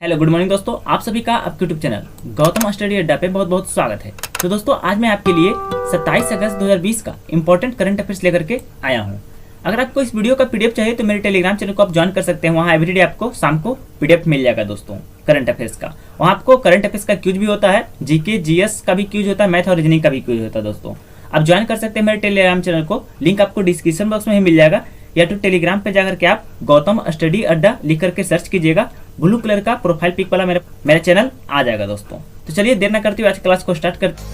Hello good morning दोस्तों, आप सभी का आपके यूट्यूब चैनल गौतम स्टडी अड्डा पे बहुत बहुत स्वागत है। तो दोस्तों आज मैं आपके लिए 27 अगस्त 2020 का इंपॉर्टेंट करंट अफेयर्स लेकर के आया हूँ। अगर आपको इस वीडियो का पीडीएफ चाहिए तो मेरे टेलीग्राम चैनल को आप ज्वाइन कर सकते हैं। वहाँ एवरीडे आपको शाम को पीडीएफ मिल जाएगा दोस्तों करंट अफेयर्स का। वहाँ आपको करंट अफेयर्स का क्यूज भी होता है, जीके जीएस का भी क्यूज होता है, मैथ और रीजनिंग का भी क्यूज होता है दोस्तों। आप ज्वाइन कर सकते हैं मेरे टेलीग्राम चैनल को, लिंक आपको डिस्क्रिप्शन बॉक्स में ही मिल जाएगा, या तो टेलीग्राम पे जाकर के आप गौतम स्टडी अड्डा लिख करके सर्च कीजिएगा। ब्लू कलर का प्रोफाइल पिक वाला मेरा चैनल आ जाएगा दोस्तों। तो चलिए देर ना करते हुए आज क्लास को स्टार्ट करते हैं।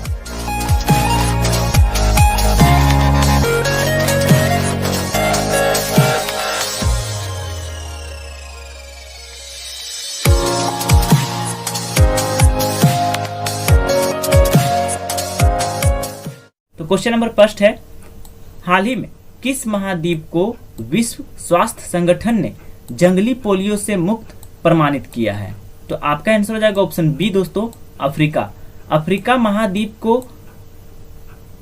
तो क्वेश्चन नंबर फर्स्ट है, हाल ही में किस महाद्वीप को विश्व स्वास्थ्य संगठन ने जंगली पोलियो से मुक्त प्रमाणित किया है? तो आपका आंसर हो जाएगा ऑप्शन बी दोस्तों, अफ्रीका। अफ्रीका महाद्वीप को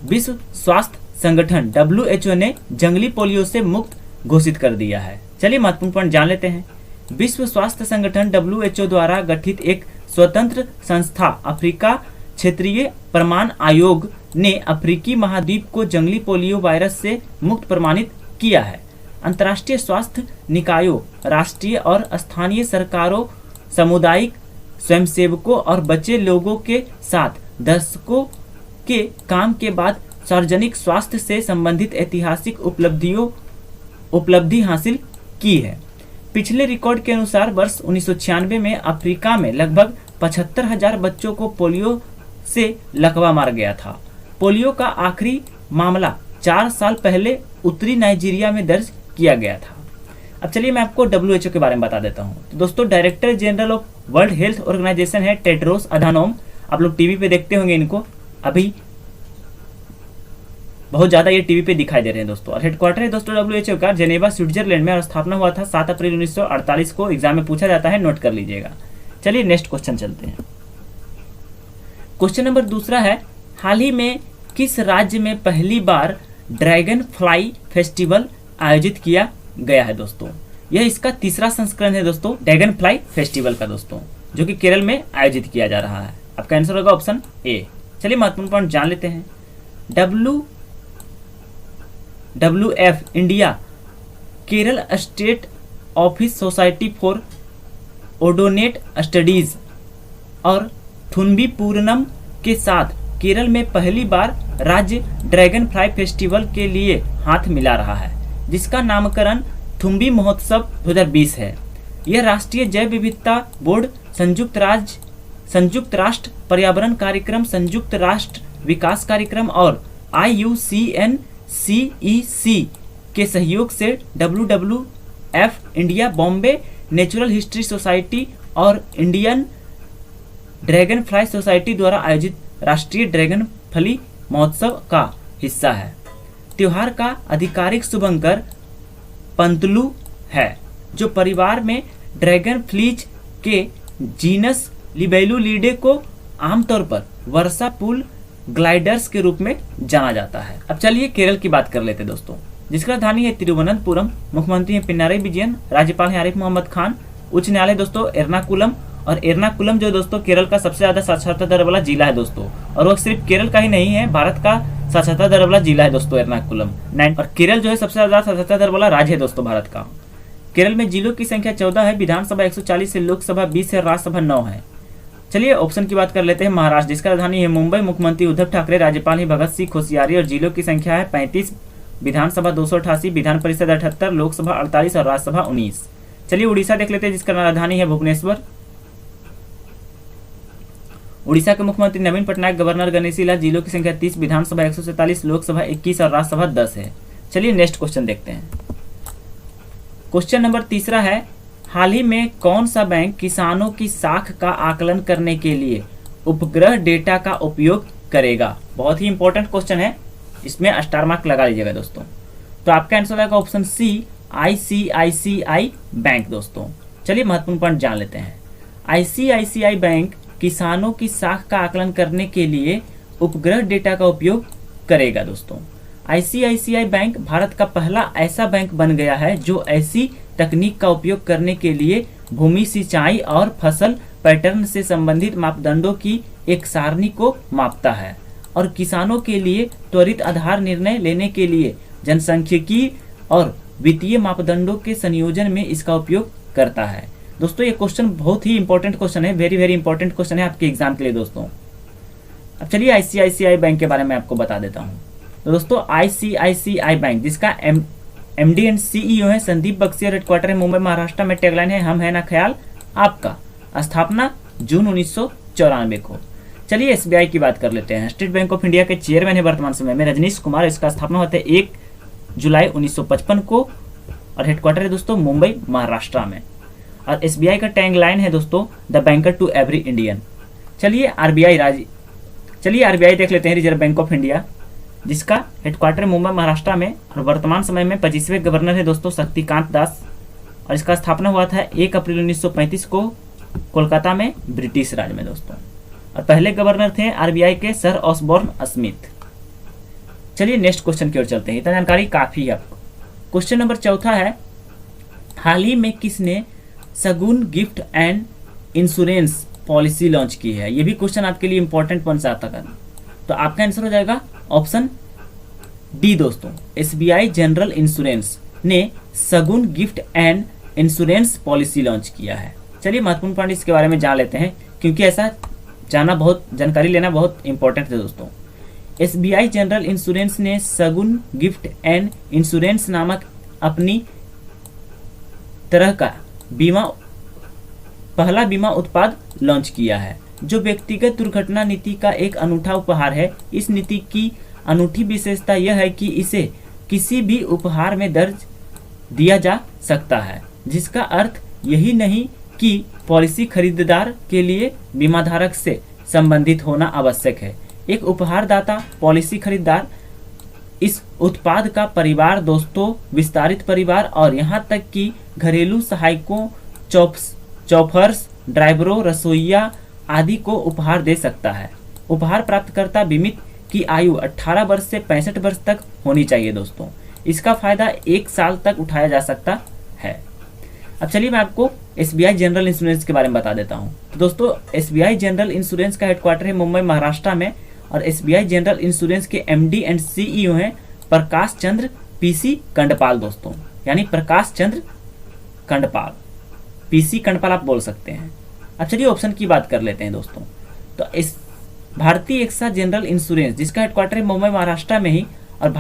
विश्व स्वास्थ्य संगठन WHO ने जंगली पोलियो से मुक्त घोषित कर दिया है। चलिए महत्वपूर्ण पॉइंट जान लेते हैं। विश्व स्वास्थ्य संगठन WHO द्वारा गठित एक स्वतंत्र संस्था अफ्रीका क्षेत्रीय प्रमाण आयोग ने अफ्रीकी महाद्वीप को जंगली पोलियो वायरस से मुक्त प्रमाणित किया है। अंतर्राष्ट्रीय स्वास्थ्य निकायों, राष्ट्रीय और स्थानीय सरकारों, सामुदायिक स्वयंसेवकों और बचे लोगों के साथ दशकों के काम के बाद सार्वजनिक स्वास्थ्य से संबंधित ऐतिहासिक उपलब्धि हासिल की है। पिछले रिकॉर्ड के अनुसार वर्ष 1996 में अफ्रीका में लगभग 75,000 बच्चों को पोलियो से लकवा मार गया था। पोलियो का आखिरी मामला 4 साल पहले उत्तरी नाइजीरिया में दर्ज किया गया था। अब चलिए मैं आपको WHO के बारे में बता देता हूँ। तो दोस्तों director general of World Health Organization है टेड्रोस अधानोम। आप लोग टीवी पे देखते होंगे इनको, अभी बहुत ज्यादा ये टीवी पे दिखाई दे रहे हैं दोस्तों। और हेडक्वार्टर है दोस्तों WHO का जेनेवा स्विट्जरलैंड में, और स्थापना हुआ था 7 अप्रैल 1948 को। एग्जाम में पूछा जाता है, नोट कर लीजिएगा। चलिए नेक्स्ट क्वेश्चन चलते हैं। क्वेश्चन नंबर दूसरा है, हाल ही में किस राज्य में पहली बार ड्रैगन फ्लाई फेस्टिवल आयोजित किया गया है दोस्तों? यह इसका तीसरा संस्करण है दोस्तों ड्रैगन फ्लाई फेस्टिवल का दोस्तों, जो कि केरल में आयोजित किया जा रहा है। आपका आंसर होगा ऑप्शन ए। चलिए महत्वपूर्ण पॉइंट जान लेते हैं। WWF India Kerala state office society for odonate studies और थुनबी पूर्णम के साथ केरल में पहली बार राज्य ड्रैगन फ्लाई फेस्टिवल के लिए हाथ मिला रहा है, जिसका नामकरण थुम्बी महोत्सव 2020 है। यह राष्ट्रीय जैव विविधता बोर्ड, संयुक्त राष्ट्र पर्यावरण कार्यक्रम, संयुक्त राष्ट्र विकास कार्यक्रम और IUCN-CEC के सहयोग से WWF India, Bombay natural history society और इंडियन ड्रैगन फ्लाई सोसाइटी द्वारा आयोजित राष्ट्रीय ड्रैगन फली महोत्सव का हिस्सा है। त्योहार का आधिकारिक शुभंकर पंतलू है, जो परिवार में ड्रैगन फ्लीज के जीनस लिबेलुलिडे को आमतौर पर वर्षा पूल ग्लाइडर्स के रूप में जाना जाता है। अब चलिए केरल की बात कर लेते हैं दोस्तों, जिसका राजधानी है तिरुवनंतपुरम। मुख्यमंत्री है पिनाराई विजयन, राज्यपाल है आरिफ मोहम्मद खान, उच्च न्यायालय दोस्तों एर्नाकुलम। और एर्नाकुलम जो दोस्तों केरल का सबसे ज्यादा साक्षरता दर वाला जिला है दोस्तों, और वो सिर्फ केरल का ही नहीं है, भारत का साक्षरता दर वाला जिला है दोस्तों एर्नाकुलम। और केरल जो है सबसे ज्यादा साक्षरता दर वाला राज्य है दोस्तों भारत का। केरल में जिलों की संख्या 14 है, विधानसभा 140 है, लोकसभा 20 है, राज्यसभा 9 है। चलिए ऑप्शन की बात कर लेते हैं। महाराष्ट्र, जिसका राजधानी है मुंबई, मुख्यमंत्री उद्धव ठाकरे, राज्यपाल है भगत सिंह कोश्यारी, और जिलों की संख्या है 35, विधानसभा 288, विधान परिषद 78, लोकसभा 48 और राज्यसभा 19। चलिए उड़ीसा देख लेते हैं, जिसका राजधानी है भुवनेश्वर। उड़ीसा के मुख्यमंत्री नवीन पटनायक, गवर्नर गणेशी लाल, जिलों की संख्या 30, विधानसभा 147, लोकसभा 21 और राज्यसभा 10 है। चलिए नेक्स्ट क्वेश्चन देखते हैं। क्वेश्चन नंबर तीसरा है, हाल ही में कौन सा बैंक किसानों की साख का आकलन करने के लिए उपग्रह डेटा का उपयोग करेगा? बहुत ही इंपॉर्टेंट क्वेश्चन है, इसमें स्टार मार्क लगा लीजिएगा दोस्तों। तो आपका आंसर होगा ऑप्शन सी, ICICI बैंक दोस्तों। चलिए महत्वपूर्ण पॉइंट जान लेते हैं। ICICI बैंक किसानों की साख का आकलन करने के लिए उपग्रह डेटा का उपयोग करेगा दोस्तों। ICICI बैंक भारत का पहला ऐसा बैंक बन गया है जो ऐसी तकनीक का उपयोग करने के लिए भूमि सिंचाई और फसल पैटर्न से संबंधित मापदंडों की एक सारणी को मापता है और किसानों के लिए त्वरित आधार निर्णय लेने के लिए जनसांख्यिकी और वित्तीय मापदंडों के संयोजन में इसका उपयोग करता है। दोस्तों ये क्वेश्चन बहुत ही इंपॉर्टेंट क्वेश्चन है, वेरी वेरी इंपॉर्टेंट क्वेश्चन है आपके एग्जाम के लिए दोस्तों। अब चलिए आईसीआईसीआई बैंक के बारे में आपको बता देता हूँ। तो दोस्तों आईसीआईसीआई बैंक, जिसका एमडी एंड सीईओ है संदीप बख्शी और हेडक्वार्टर है मुंबई महाराष्ट्र में, टैगलाइन है हम है ना ख्याल आपका, स्थापना जून 1994 को। चलिए एसबीआई की बात कर लेते हैं। स्टेट बैंक ऑफ इंडिया के चेयरमैन है वर्तमान समय में रजनीश कुमार। इसका स्थापना होता है 1 जुलाई 1955 को और हेडक्वार्टर है दोस्तों मुंबई महाराष्ट्र में। और एसबीआई का टैग लाइन है दोस्तों the banker to every Indian. चलिए आरबीआई देख लेते हैं, रिजर्व बैंक ऑफ इंडिया, जिसका हेडक्वार्टर मुंबई महाराष्ट्र में और वर्तमान समय में 25वें गवर्नर है दोस्तों शक्तिकांत दास। और इसका स्थापना हुआ था 1 अप्रैल 1935 को कोलकाता में ब्रिटिश राज में दोस्तों। और पहले गवर्नर थे आरबीआई के सर ऑसबॉर्न स्मिथ। चलिए नेक्स्ट क्वेश्चन की ओर चलते हैं, इतना जानकारी काफी है आपको। क्वेश्चन नंबर 4 है, हाल ही में किसने Shagun gift and insurance policy launch की है? ये भी क्वेश्चन आपके लिए इंपॉर्टेंट बन जाता है। तो आपका आंसर हो जाएगा ऑप्शन डी दोस्तों, एसबीआई जनरल इंश्योरेंस ने Shagun gift and insurance policy launch किया है। चलिए महत्वपूर्ण पॉइंट इसके बारे में जान लेते हैं, क्योंकि ऐसा जानकारी लेना बहुत इंपॉर्टेंट है दोस्तों। एसबीआई जनरल इंश्योरेंस ने शगुन गिफ्ट एंड इंश्योरेंस नामक अपनी तरह का पहला बीमा उत्पाद लॉन्च किया है, जो व्यक्तिगत दुर्घटना नीति का एक अनूठा उपहार है। इस नीति की अनूठी विशेषता यह है कि इसे किसी भी उपहार में दर्ज दिया जा सकता है, जिसका अर्थ यही नहीं कि पॉलिसी खरीदार के लिए बीमाधारक से संबंधित होना आवश्यक है। एक उपहारदाता पॉलिसी खरीदार इस उत्पाद का परिवार, दोस्तों, विस्तारित परिवार और यहाँ तक कि घरेलू सहायकों, चौफर्स, ड्राइवरों, रसोइया आदि को उपहार दे सकता है। उपहार प्राप्तकर्ता बीमित की आयु 18 वर्ष से 65 वर्ष तक होनी चाहिए दोस्तों। इसका फायदा 1 साल तक उठाया जा सकता है। अब चलिए मैं आपको एसबीआई जनरल इंश्योरेंस के बारे में बता देता हूँ। तो दोस्तों एसबीआई जनरल इंश्योरेंस का हेडक्वार्टर है मुंबई महाराष्ट्र में और एसबीआई जनरल इंश्योरेंस के एमडी एंड सीईओ हैं प्रकाश चंद्र पीसी कंडपाल दोस्तों, यानी प्रकाश चंद्र कंडपाल, पीसी कंडपाल आप बोल सकते हैं। अब चलिए ऑप्शन की बात कर लेते हैं दोस्तों। तो इस भारतीय एक्सा जनरल इंश्योरेंस, जिसका हेडक्वार्टर है मुंबई महाराष्ट्र में ही, और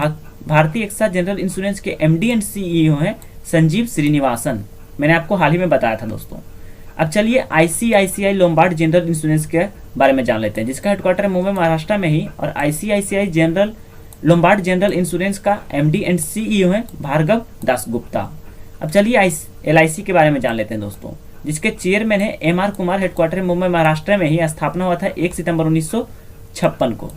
भारतीय एक्सा जनरल इंश्योरेंस के एमडी एंड सीईओ हैं संजीव श्रीनिवासन। मैंने आपको हाल ही में बताया था दोस्तों। अब चलिए आईसीआईसीआई लोम्बार्ड जनरल इंश्योरेंस के बारे में जान लेते हैं, जिसका हेडक्वार्टर है मुंबई महाराष्ट्र में ही और ICICI general Lombard general insurance का एमडी एंड सीईओ है भार्गव दासगुप्ता। अब चलिए एलआईसी के बारे में जान लेते हैं दोस्तों, जिसके चेयरमैन है एमआर कुमार। हेडक्वार्टर मुंबई महाराष्ट्र में ही, स्थापना हुआ था 1 सितंबर 1956 को।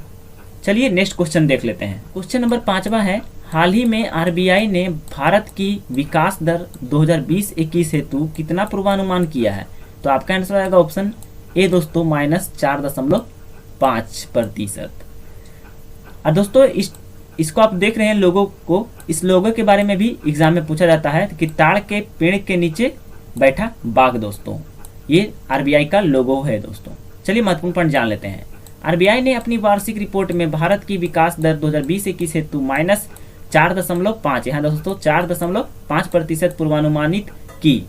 चलिए नेक्स्ट क्वेश्चन देख लेते हैं। क्वेश्चन नंबर 5 है, हाल ही में आरबीआई ने भारत की विकास दर 2020-21 हेतु कितना पूर्वानुमान किया है? तो आपका आंसर आएगा ऑप्शन ए दोस्तों, -4.5%। और दोस्तों इसको आप देख रहे हैं लोगों को, इस लोगों के बारे में भी एग्जाम में पूछा जाता है कि ताड़ के पेड़ के नीचे बैठा बाघ दोस्तों, ये आरबीआई का लोगो है दोस्तों। चलिए महत्वपूर्ण पॉइंट जान लेते हैं। आरबीआई ने अपनी वार्षिक रिपोर्ट में भारत की विकास दर 2020-21 हेतु -4.5, यहाँ दोस्तों 4.5% पूर्वानुमानित की।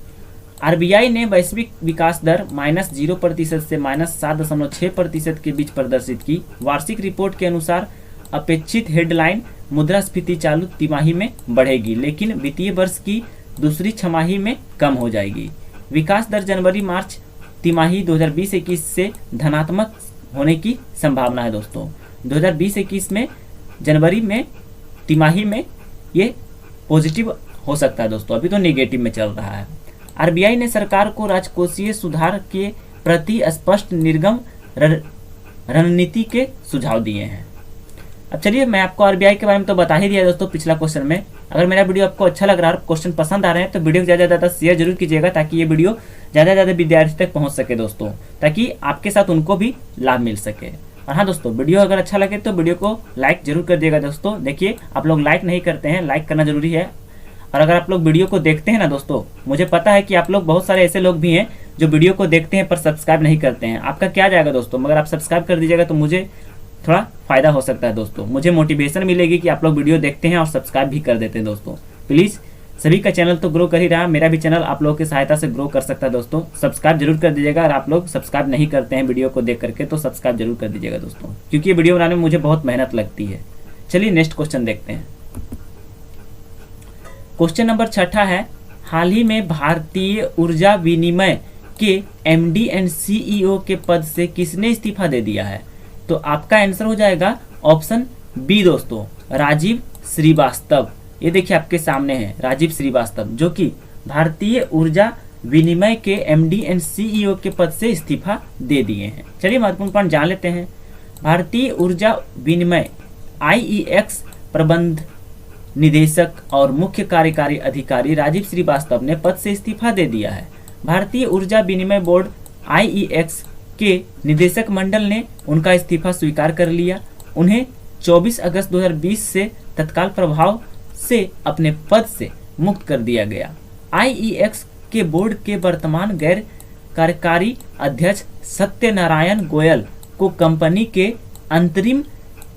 आरबीआई ने वैश्विक विकास दर -0% से -7.6% के बीच प्रदर्शित की। वार्षिक रिपोर्ट के अनुसार अपेक्षित हेडलाइन मुद्रास्फीति चालू तिमाही में बढ़ेगी, लेकिन वित्तीय वर्ष की दूसरी छमाही में कम हो जाएगी। विकास दर जनवरी-मार्च तिमाही 2020-21 से धनात्मक होने की संभावना है दोस्तों। 2020-21 में जनवरी में तिमाही में ये पॉजिटिव हो सकता है दोस्तों, अभी तो नेगेटिव में चल रहा है। आरबीआई ने सरकार को राजकोषीय सुधार के प्रति स्पष्ट निर्गम रणनीति के सुझाव दिए हैं। अब चलिए मैं आपको आरबीआई के बारे में तो बता ही दिया दोस्तों पिछला क्वेश्चन में। अगर मेरा वीडियो आपको अच्छा लग रहा है, क्वेश्चन पसंद आ रहे हैं, तो वीडियो को ज़्यादा से ज़्यादा शेयर जरूर कीजिएगा, ताकि ये वीडियो ज़्यादा से ज़्यादा विद्यार्थी तक पहुंच सके दोस्तों, ताकि आपके साथ उनको भी लाभ मिल सके। और हाँ दोस्तों, वीडियो अगर अच्छा लगे तो वीडियो को लाइक जरूर कर दिएगा दोस्तों। देखिए आप लोग लाइक नहीं करते हैं, लाइक करना जरूरी है। और अगर आप लोग वीडियो को देखते हैं ना दोस्तों, मुझे पता है कि आप लोग बहुत सारे ऐसे लोग भी हैं जो वीडियो को देखते हैं पर सब्सक्राइब नहीं करते हैं। आपका क्या जाएगा दोस्तों, मगर आप सब्सक्राइब कर दीजिएगा तो मुझे थोड़ा फायदा हो सकता है दोस्तों, मुझे मोटिवेशन मिलेगी कि आप लोग वीडियो देखते हैं और सब्सक्राइब भी कर देते हैं दोस्तों। प्लीज़ सभी का चैनल तो ग्रो कर ही रहा, मेरा भी चैनल आप लोगों की सहायता से ग्रो कर सकता है दोस्तों। सब्सक्राइब जरूर कर दीजिएगा। अगर आप लोग सब्सक्राइब नहीं करते हैं वीडियो को देख करके तो सब्सक्राइब जरूर कर दीजिएगा दोस्तों, क्योंकि ये वीडियो बनाने में मुझे बहुत मेहनत लगती है। चलिए नेक्स्ट क्वेश्चन देखते हैं। क्वेश्चन नंबर 6 है, हाल ही में भारतीय ऊर्जा विनिमय के MD एंड CEO के पद से किसने इस्तीफा दे दिया है? तो आपका आंसर हो जाएगा ऑप्शन बी दोस्तों, राजीव श्रीवास्तव। ये देखिए आपके सामने है राजीव श्रीवास्तव, जो कि भारतीय ऊर्जा विनिमय के MD एंड CEO के पद से इस्तीफा दे दिए हैं। चलिए महत्वपूर्ण पॉइंट जान लेते हैं। भारतीय ऊर्जा विनिमय IEX प्रबंध निदेशक और मुख्य कार्यकारी अधिकारी राजीव श्रीवास्तव ने पद से इस्तीफा दे दिया है। भारतीय ऊर्जा विनिमय बोर्ड IEX के निदेशक मंडल ने उनका इस्तीफा स्वीकार कर लिया। उन्हें 24 अगस्त 2020 से तत्काल प्रभाव से अपने पद से मुक्त कर दिया गया। IEX के बोर्ड के वर्तमान गैर कार्यकारी अध्यक्ष सत्यनारायण गोयल को कंपनी के अंतरिम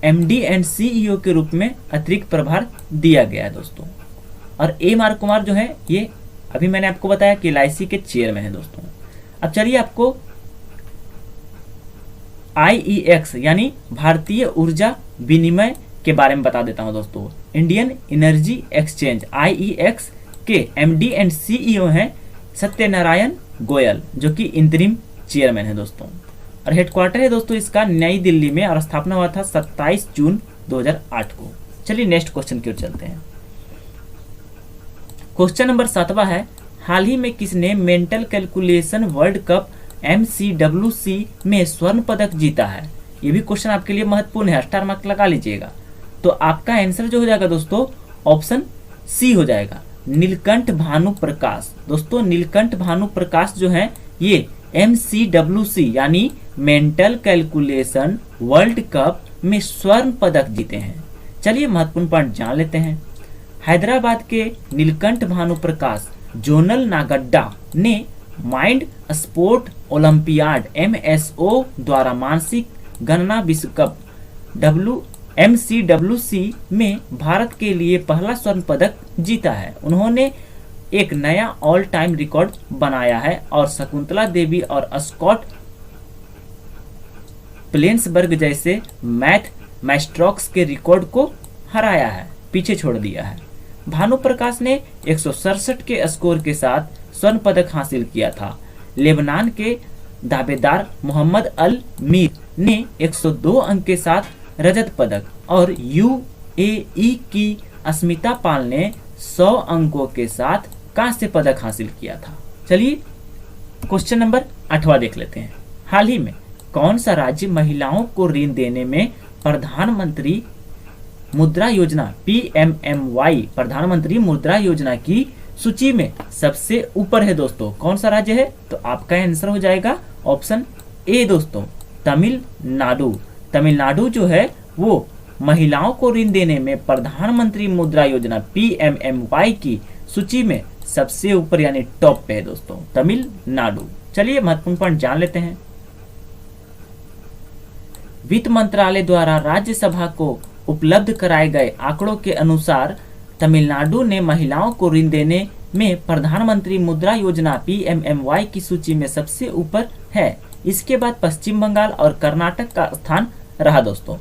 MD एंड CEO के रूप में अतिरिक्त प्रभार दिया गया है दोस्तों। और AR कुमार जो है, ये अभी मैंने आपको बताया कि LIC के चेयरमैन है दोस्तों। अब चलिए आपको IEX यानी भारतीय ऊर्जा विनिमय के बारे में बता देता हूं दोस्तों। इंडियन एनर्जी एक्सचेंज IEX के MD एंड CEO हैं सत्यनारायण गोयल, जो कि इंतरिम चेयरमैन है दोस्तों। और हेडक्वार्टर है दोस्तों इसका नई दिल्ली में, और स्थापना हुआ था 27 जून 2008 को। चलिए नेक्स्ट क्वेश्चन की ओर चलते हैं। क्वेश्चन नंबर 7 है, हाल ही में किसने mental calculation world cup MCWC में स्वर्ण पदक जीता है? ये भी क्वेश्चन आपके लिए महत्वपूर्ण है, स्टार मार्क लगा लीजिएगा। तो आपका आंसर जो हो जाएगा दोस्तों ऑप्शन सी हो जाएगा, नीलकंठ भानु प्रकाश। दोस्तों नीलकंठ भानु प्रकाश जो है ये MCWC यानी मेंटल कैलकुलेशन वर्ल्ड कप में स्वर्ण पदक जीते हैं। चलिए महत्वपूर्ण पॉइंट जान लेते हैं। हैदराबाद के नीलकंठ भानु प्रकाश जोनल नागड्डा ने माइंड स्पोर्ट ओलंपियाड MSO द्वारा मानसिक गणना विश्व कप MCWC में भारत के लिए पहला स्वर्ण पदक जीता है। उन्होंने एक नया ऑल टाइम रिकॉर्ड बनाया है और शकुंतला देवी और स्कॉट प्लेन्सबर्ग जैसे मैस्ट्रोक्स के रिकॉर्ड को हराया है, पीछे छोड़ दिया है। भानु प्रकाश ने 167 के स्कोर के साथ स्वर्ण पदक हासिल किया था। लेबनान के दावेदार मोहम्मद अल मीर ने 102 अंक के साथ रजत पदक और UAE की अस्मिता पाल ने 100 अंकों के साथ कांस्य पदक हासिल किया था। चलिए क्वेश्चन नंबर 8 देख लेते हैं। हाल ही में कौन सा राज्य महिलाओं को ऋण देने में प्रधानमंत्री मुद्रा योजना PMMY प्रधानमंत्री मुद्रा योजना की सूची में सबसे ऊपर है दोस्तों? कौन सा राज्य है? तो आपका आंसर हो जाएगा ऑप्शन ए दोस्तों, तमिलनाडु। तमिलनाडु जो है वो महिलाओं को ऋण देने में प्रधानमंत्री मुद्रा योजना PMMY की सूची में सबसे ऊपर यानी टॉप पे है दोस्तों, तमिलनाडु। चलिए महत्वपूर्ण पॉइंट जान लेते हैं। वित्त मंत्रालय द्वारा राज्यसभा को उपलब्ध कराए गए आंकड़ों के अनुसार तमिलनाडु ने महिलाओं को ऋण देने में प्रधानमंत्री मुद्रा योजना PMMY की सूची में सबसे ऊपर है। इसके बाद पश्चिम बंगाल और कर्नाटक का स्थान रहा दोस्तों।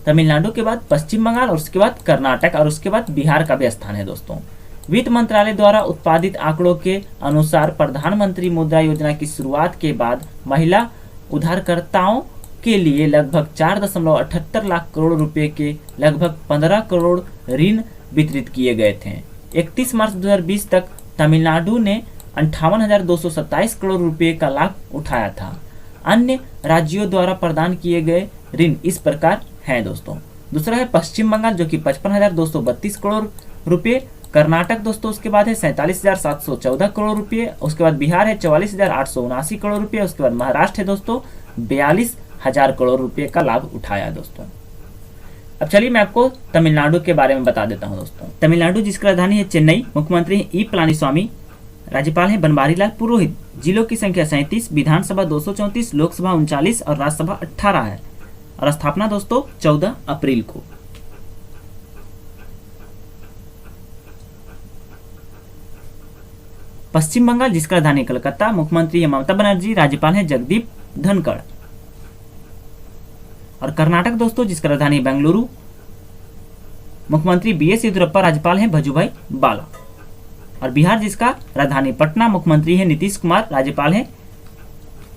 तमिलनाडु के बाद पश्चिम बंगाल और उसके बाद कर्नाटक और उसके बाद बिहार का भी स्थान है दोस्तों। वित्त मंत्रालय द्वारा उत्पादित आंकड़ों के अनुसार प्रधानमंत्री मुद्रा योजना की शुरुआत के बाद महिला उधारकर्ताओं के लिए लगभग 4.78 लाख करोड़ रुपए के लगभग 15 करोड़ ऋण वितरित किए गए थे। 31 मार्च 2020 तक तमिलनाडु ने 58,227 करोड़ रुपए का लाभ उठाया था। अन्य राज्यों द्वारा प्रदान किए गए ऋण इस प्रकार हैं दोस्तों। दूसरा है पश्चिम बंगाल जो कि 55,232 करोड़ रुपए, कर्नाटक दोस्तों उसके बाद है 47,714 करोड़ रुपए, उसके बाद बिहार है 44,879 करोड़ रुपए, उसके बाद महाराष्ट्र है दोस्तों 42,000 करोड़ रुपए का लाभ उठाया दोस्तों। अब चलिए मैं आपको तमिलनाडु के बारे में बता देता हूँ दोस्तों। तमिलनाडु जिसकी राजधानी है चेन्नई, मुख्यमंत्री है ई पलानीस्वामी, राज्यपाल है बनवारी लाल पुरोहित, जिलों की संख्या 37, विधानसभा 234, लोकसभा 39 और राज्यसभा 18 है और स्थापना दोस्तों 14 अप्रैल को। पश्चिम बंगाल जिसका राजधानी कलकत्ता, मुख्यमंत्री है ममता बनर्जी, राज्यपाल है जगदीप धनखड़। और कर्नाटक दोस्तों जिसका राजधानी बेंगलुरु, मुख्यमंत्री बीएस येदियुरप्पा, राज्यपाल हैं भजूभाई बाला। और बिहार जिसका राजधानी पटना, मुख्यमंत्री है नीतीश कुमार, राज्यपाल हैं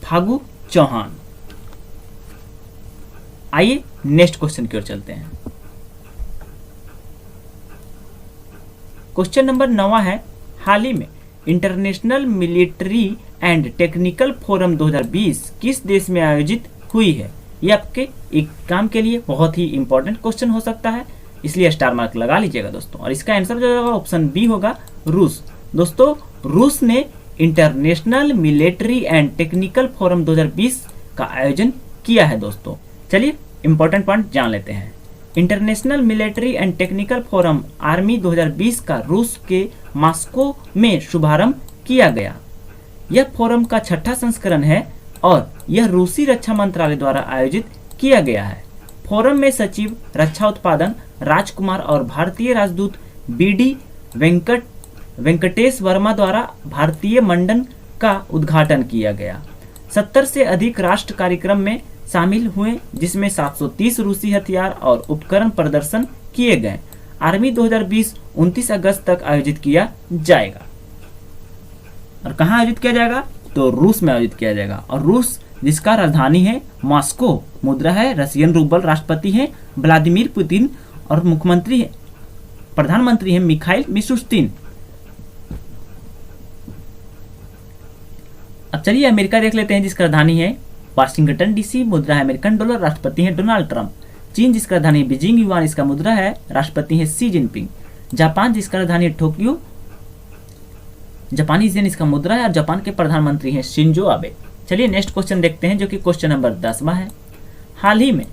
फागू चौहान। आइए नेक्स्ट क्वेश्चन की ओर चलते हैं। क्वेश्चन नंबर 9 है, हाल ही में international military and technical forum 2020 किस देश में आयोजित हुई है? ये आपके एग्जाम के लिए बहुत ही इंपॉर्टेंट क्वेश्चन हो सकता है, इसलिए स्टार मार्क लगा लीजिएगा दोस्तों। और इसका आंसर जो होगा ऑप्शन बी होगा, रूस। दोस्तों रूस ने international military and technical forum 2020 का आयोजन किया है दोस्तों। चलिए इंपॉर्टेंट पॉइंट जान लेते हैं। International military and technical forum army 2020 का रूस के मॉस्को में शुभारंभ किया गया। यह फोरम का 6ठा संस्करण है और यह रूसी रक्षा मंत्रालय द्वारा आयोजित किया गया है। फोरम में सचिव रक्षा उत्पादन राजकुमार और भारतीय राजदूत बीडी वेंकटेश वर्मा द्वारा भारतीय मंडन का उद्घाटन किया गया। 70 से अधिक राष्ट्र कार्यक्रम में शामिल हुए, जिसमें 730 रूसी हथियार और उपकरण प्रदर्शन किए गए। आर्मी 2020 29 अगस्त तक आयोजित किया जाएगा। और कहाँ आयोजित किया जाएगा? तो रूस में आयोजित किया जाएगा। और रूस जिसका राजधानी है मॉस्को, मुद्रा है रशियन रूबल, राष्ट्रपति हैं व्लादिमीर पुतिन और प्रधानमंत्री हैं मिखाइल मिशुस्तिन। अब चलिए अमेरिका देख लेते हैं जिसका राजधानी है वाशिंगटन डीसी, मुद्रा है अमेरिकन डॉलर, राष्ट्रपति हैं डोनाल्ड ट्रंप। चीन जिसका राजधानी बीजिंग युआन, इसका मुद्रा है, राष्ट्रपति हैं सी जिनपिंग। जापान जिसका राजधानी है टोक्यो, जापानी येन इसका मुद्रा है और जापान के प्रधानमंत्री हैं शिंजो आबे। चलिए नेक्स्ट क्वेश्चन देखते हैं जो कि क्वेश्चन नंबर 10वां है। हाल ही में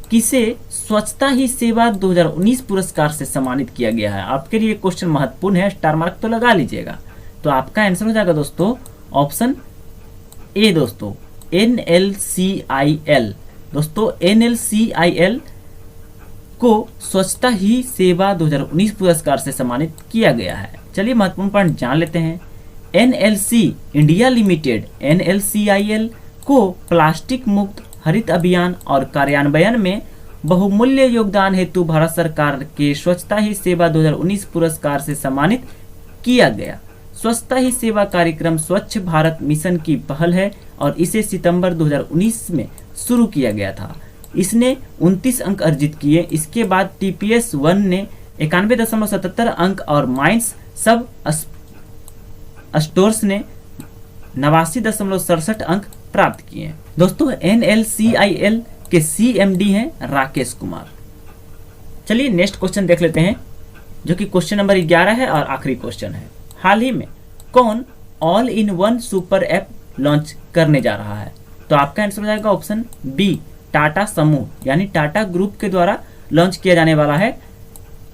किसे स्वच्छता ही सेवा 2019 पुरस्कार से सम्मानित किया गया है? आपके लिए क्वेश्चन महत्वपूर्ण है, स्टार मार्क तो लगा लीजिएगा। तो आपका आंसर हो जाएगा दोस्तों ऑप्शन ए दोस्तों, NLCIL। दोस्तों NLCIL को स्वच्छता ही सेवा 2019 पुरस्कार से सम्मानित किया गया है। चलिए महत्वपूर्ण पॉइंट जान लेते हैं। NLC इंडिया लिमिटेड NLCIL को प्लास्टिक मुक्त हरित अभियान और कार्यान्वयन में बहुमूल्य योगदान हेतु भारत सरकार के स्वच्छता ही सेवा 2019 पुरस्कार से सम्मानित किया गया। स्वच्छता ही सेवा कार्यक्रम स्वच्छ भारत मिशन की पहल है और इसे सितंबर 2019 में शुरू किया गया था। इसने 29 अंक अर्जित किए। इसके बाद TPS 1 ने 91.77 अंक और माइंस सब स्टोर्स ने 89.67 अंक प्राप्त किए। दोस्तों NLCIL के CMD हैं राकेश कुमार। चलिए नेक्स्ट क्वेश्चन देख लेते हैं जो कि क्वेश्चन नंबर 11 है और आखिरी क्वेश्चन है। हाल ही में कौन all in one super app launch करने जा रहा है? तो आपका आंसर हो जाएगा ऑप्शन बी, टाटा समूह यानी टाटा ग्रुप के द्वारा लॉन्च किया जाने वाला है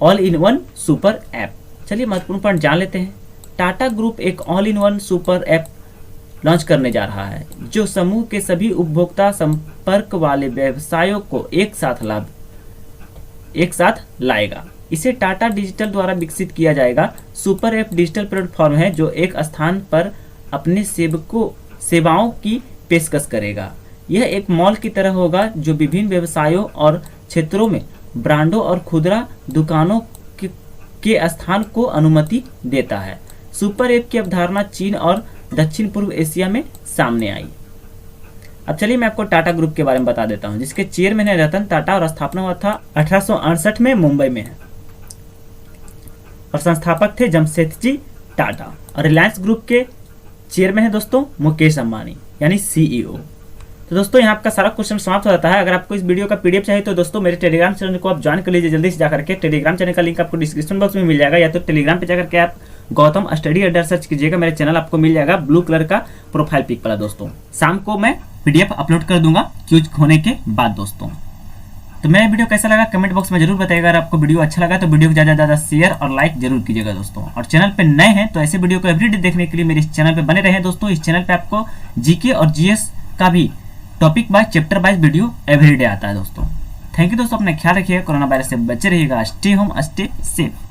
all in one super app. चलिए महत्वपूर्ण पॉइंट जान लेते हैं। टाटा ग्रुप एक all in one super app launch करने जा रहा है जो समूह के सभी उपभोक्ता संपर्क वाले व्यवसायों को एक साथ लाएगा। इसे टाटा डिजिटल द्वारा विकसित किया जाएगा। सुपर ऐप डिजिटल प्लेटफॉर्म है जो एक स्थान पर अपने सेवाओं की पेशकश करेगा। यह एक मॉल की तरह होगा जो विभिन्न व्यवसायों और क्षेत्रों में ब्रांडों और खुदरा दुकानों के स्थान को अनुमति देता है। सुपर ऐप की अवधारणा चीन और दक्षिण पूर्व एशिया में सामने आई। अब चलिए मैं आपको टाटा ग्रुप के बारे में बता देता हूं जिसके चेयरमैन है रतन टाटा और स्थापना हुआ था 1868 में मुंबई में है और संस्थापक थे जमशेदजी टाटा। और रिलायंस ग्रुप के चेयरमैन है दोस्तों मुकेश अंबानी यानी CEO। तो दोस्तों यहाँ आपका सारा क्वेश्चन समाप्त हो जाता है। अगर आपको इस वीडियो का PDF चाहिए तो दोस्तों मेरे टेलीग्राम चैनल को आप ज्वाइन कर लीजिए जल्दी से जाकर के। टेलीग्राम चैनल का लिंक आपको डिस्क्रिप्शन बॉक्स में मिल जाएगा या तो टेलीग्राम पे जाकर के आप गौतम स्टडी अड्डा सर्च कीजिएगा, मेरे चैनल आपको मिल जाएगा ब्लू कलर का प्रोफाइल पिक वाला। दोस्तों शाम को मैं PDF अपलोड कर दूंगा क्यूज होने के बाद दोस्तों। तो मेरा वीडियो कैसा लगा कमेंट बॉक्स में जरूर बताइएगा। अगर आपको वीडियो अच्छा लगा तो वीडियो को ज़्यादा से ज़्यादा शेयर और लाइक जरूर कीजिएगा दोस्तों। और चैनल पे नए हैं तो ऐसे वीडियो को एवरीडे देखने के लिए मेरे इस चैनल पे बने रहें दोस्तों। इस चैनल पे आपको जीके और जीएस का भी topic wise chapter wise video everyday आता है दोस्तों। थैंक यू दोस्तों, अपना ख्याल रखिए, कोरोना वायरस से बचे रहिएगा। Stay home, stay safe.